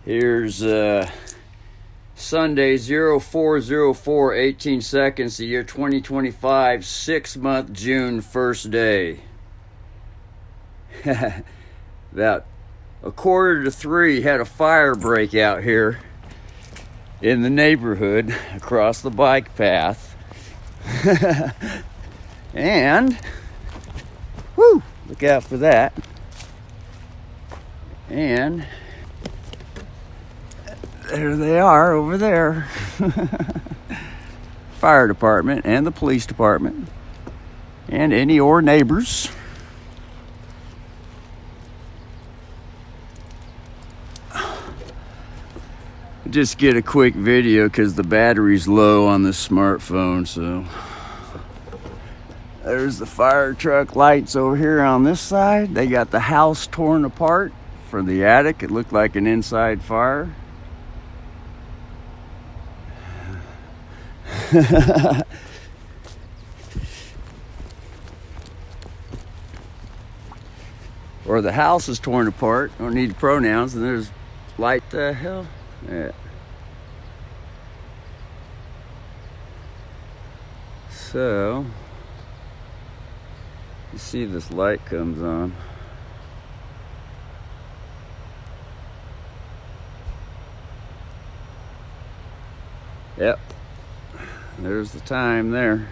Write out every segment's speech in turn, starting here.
Here's Sunday 0404 18 seconds, the year 2025, 6th June, first day. About 2:45 had a fire break out here in the neighborhood across the bike path. And whoo, look out for that. And there they are over there. Fire department and the police department and any or neighbors. Just get a quick video because the battery's low on this smartphone. So there's the fire truck lights over here on this side. They got the house torn apart from the attic. It looked like an inside fire. Or the house is torn apart. Don't need pronouns. And there's light the hell. Yeah. So you see this light comes on. Yep. There's the time there.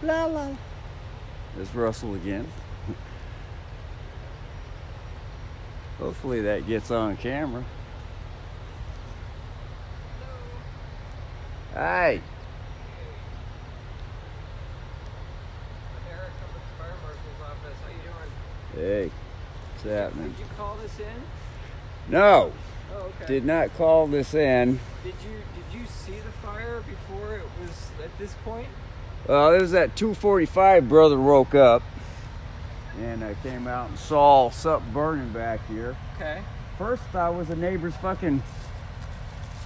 La la. There's Russell again. Hopefully that gets on camera. Hi. Hey, what's happening? Did you call this in? No. Oh, okay. Did not call this in. Did you see the fire before it was at this point? Well, it was at 2:45. Brother woke up, and I came out and saw something burning back here. Okay. First, I thought it was a neighbor's fucking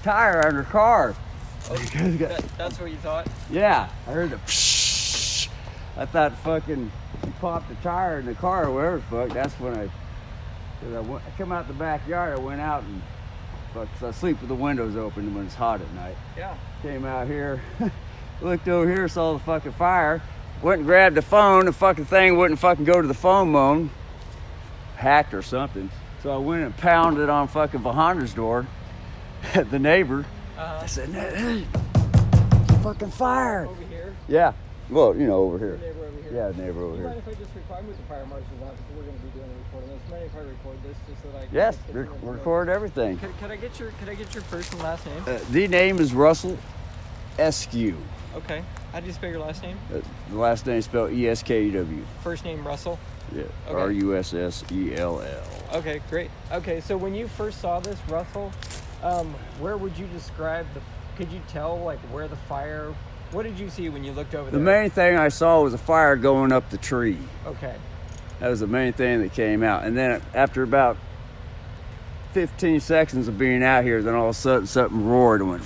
tire on her car. Oh, that's what you thought? Yeah, I heard the psh. I thought fucking he popped the tire in the car or whatever the fuck. That's when I come out the backyard. I went out and I sleep with the windows open when it's hot at night. Yeah. Came out here, looked over here, saw the fucking fire, went and grabbed the phone. The fucking thing wouldn't fucking go to the phone mode. Hacked or something. So I went and pounded on fucking Vahander's door at the neighbor. I said, hey, fucking fire. Over here? Yeah. Well, you know, over here. The neighbor over here. Yeah, neighbor over Do you here. mind if I just record with the fire marshal's office? We're going to be doing a recording. It's mind if I record this just so that I can... Yes, record everything. Could I get your first and last name? The name is Russell Eskew. Okay. How do you spell your last name? The last name is spelled E-S-K-E-W. First name Russell? Yeah, Okay. R-U-S-S-E-L-L. Okay, great. Okay, so when you first saw this, Russell, where would you describe could you tell, like, where the fire... What did you see when you looked over there? The main thing I saw was a fire going up the tree. Okay. That was the main thing that came out. And then after about 15 seconds of being out here, then all of a sudden something roared and went...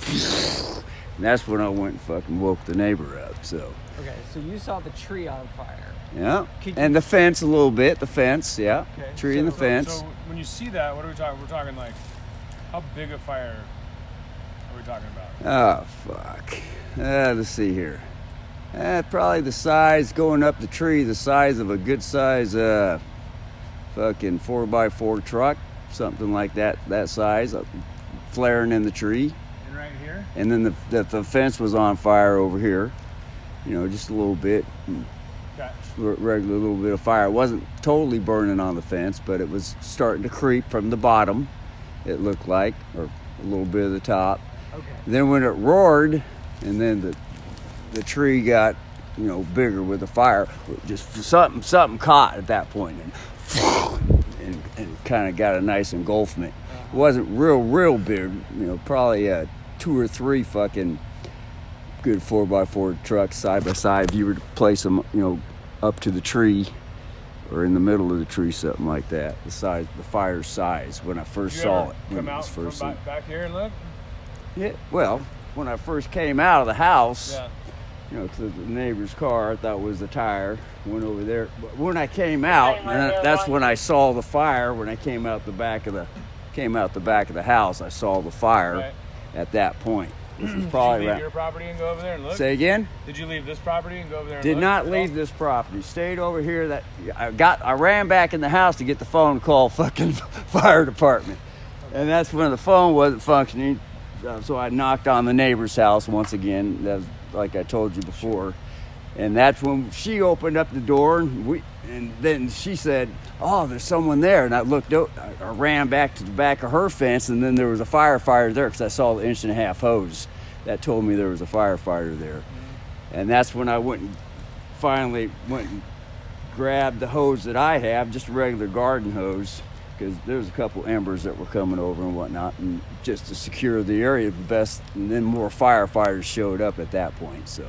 And that's when I went and fucking woke the neighbor up, so... Okay, so you saw the tree on fire. Yeah, and the fence a little bit, the fence, yeah. Okay. Tree and the fence. So when you see that, what are we talking? We're talking like, how big a fire are we talking about? Oh, fuck. Let's see here. Probably the size, going up the tree, the size of a good size fucking 4x4 truck, something like that size, flaring in the tree. And right here? And then the fence was on fire over here, you know, just a little bit. Okay. Regular little bit of fire. It wasn't totally burning on the fence, but it was starting to creep from the bottom, it looked like, or a little bit of the top. Okay. Then when it roared, and then the tree got, you know, bigger with the fire, just something caught at that point, and kind of got a nice engulfment. It wasn't real big, you know, probably 2 or 3 fucking good 4x4 trucks side by side. If you were to place them, you know, up to the tree or in the middle of the tree, something like that. The fire's size when I first saw it. Come out from back here and look? Yeah. Well, when I first came out of the house, Yeah. you know, to the neighbor's car. I thought it was the tire. Went over there. But when I came out, and that's when I saw the fire. When I came out the back of the house, I saw the fire. Right. At that point. This is Did you probably leave your property and go over there and look? Say again? Did you leave this property and go over there and Did look? not leave this property. Stayed over here. I ran back in the house to get the phone to call fucking fire department. And that's when the phone wasn't functioning. So I knocked on the neighbor's house once again, like I told you before. And that's when she opened up the door, and then she said, "Oh, there's someone there." And I looked out, I ran back to the back of her fence, and then there was a firefighter there because I saw the 1.5-inch hose. That told me there was a firefighter there. Mm-hmm. And that's when I finally went and grabbed the hose that I have, just a regular garden hose, because there was a couple embers that were coming over and whatnot, and just to secure the area the best. And then more firefighters showed up at that point. So.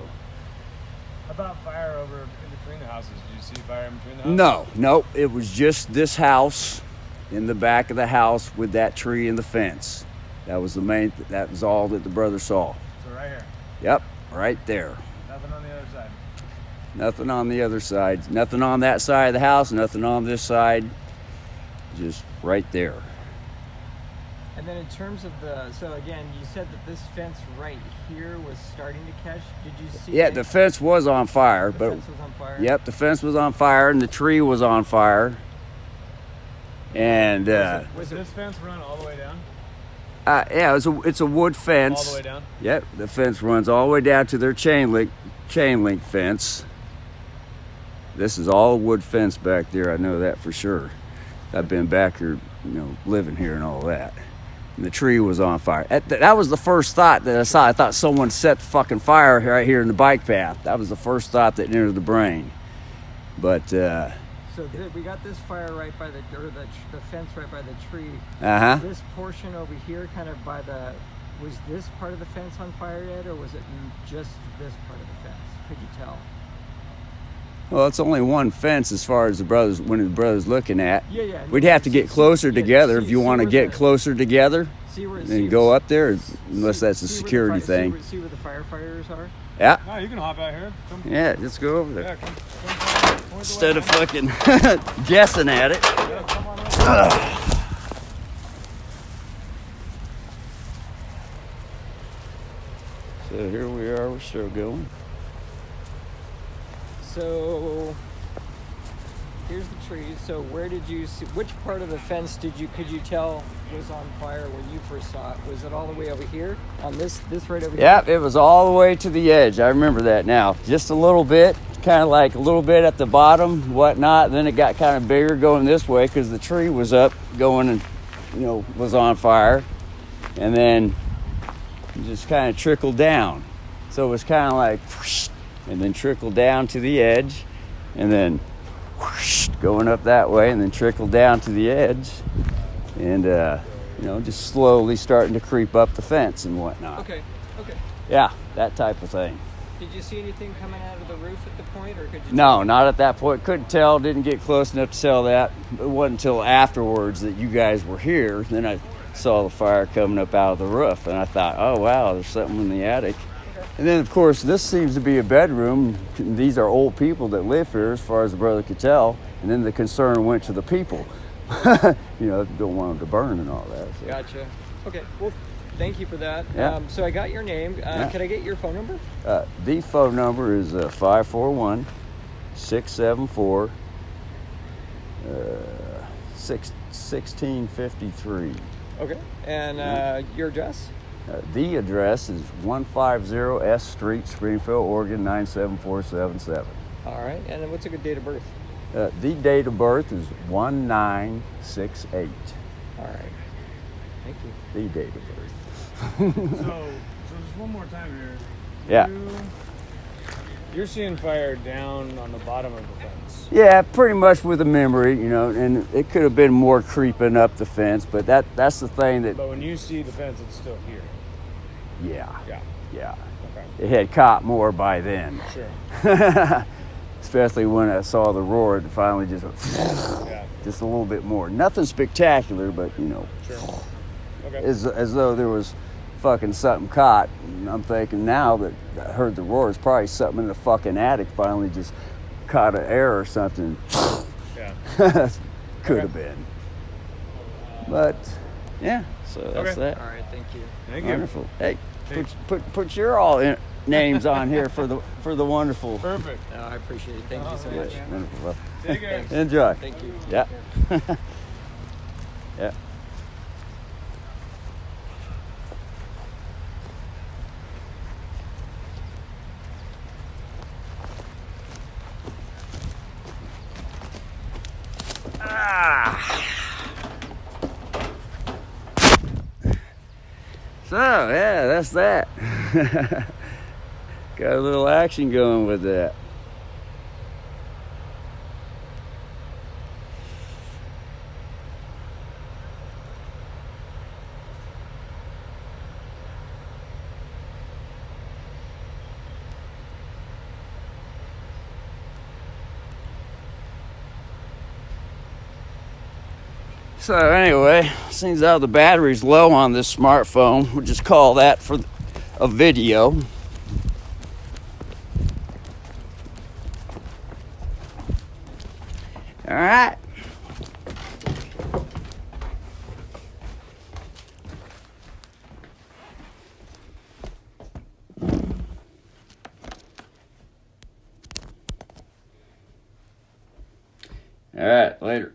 How about fire over in between the houses? Did you see fire in between the houses? No. It was just this house in the back of the house with that tree and the fence. That was that was all that the brother saw. So right here? Yep, right there. Nothing on the other side? Nothing on the other side. Nothing on that side of the house, nothing on this side. Just right there. And then in terms of so again, you said that this fence right here was starting to catch. Did you see? Yeah, the fence was on fire. The fence was on fire? Yep, the fence was on fire and the tree was on fire. And was this fence run all the way down? yeah, it's a wood fence. All the way down? Yep, the fence runs all the way down to their chain link fence. This is all wood fence back there. I know that for sure. I've been back here, living here and all that. And the tree was on fire. That was the first thought that I saw. I thought someone set the fucking fire right here in the bike path. That was the first thought that entered the brain. But so we got this fire right by the fence right by the tree. This portion over here, kind of was this part of the fence on fire yet, or was it just this part of the fence? Could you tell? Well, it's only one fence as far as the brothers looking at. Yeah. We'd have to get closer together if you want to get closer together. And go up there, unless that's a security thing. See where the firefighters are? Yeah. No, you can hop out here. Yeah, let's go over there. Yeah, come Instead of fucking guessing at it. Yeah, come on in. So here we are, we're still going. So here's the trees. So where did you see, which part of the fence could you tell was on fire when you first saw it? Was it all the way over here? On this right over here? Yeah, it was all the way to the edge. I remember that now. Just a little bit, kind of like a little bit at the bottom, whatnot. Then it got kind of bigger going this way because the tree was up going and, was on fire. And then it just kind of trickled down. So it was kind of like, whoosh, and then trickled down to the edge, and then whoosh, going up that way, and then trickled down to the edge, and just slowly starting to creep up the fence and whatnot. Okay. Yeah, that type of thing. Did you see anything coming out of the roof at the point, or could you? No, not at that point. Couldn't tell. Didn't get close enough to tell that. It wasn't until afterwards that you guys were here. Then I saw the fire coming up out of the roof, and I thought, oh wow, there's something in the attic. And then, of course, this seems to be a bedroom. These are old people that live here, as far as the brother could tell. And then the concern went to the people. Don't want them to burn and all that. So. Gotcha. Okay, well, thank you for that. Yeah. So I got your name. Yeah. Can I get your phone number? The phone number is 541-674-1653. Okay. And your address? The address is 150 S Street, Springfield, Oregon, 97477. All right. And then what's a good date of birth? The date of birth is 1968. All right. Thank you. The date of birth. So just one more time here. Yeah. You're seeing fire down on the bottom of the fence. Yeah, pretty much with a memory, and it could have been more creeping up the fence, but that's the thing that. But when you see the fence, it's still here. Yeah. Okay. It had caught more by then. Sure. Especially when I saw the roar, it finally just just a little bit more. Nothing spectacular, but Sure. Okay. as though there was fucking something caught. And I'm thinking now that I heard the roar, it's probably something in the fucking attic finally just caught an air or something. Yeah. Could have been. But yeah, so that's that. All right, thank you. Thank you. Wonderful. Hey, put your all names on here for the wonderful. Perfect. No, I appreciate it. Thank you so Yeah, much. wonderful. Well, Take care. enjoy. Thank you. Yeah. Yeah. So, yeah, that's that. Got a little action going with that. So anyway, seems how the battery's low on this smartphone. We'll just call that for a video. All right. All right, later.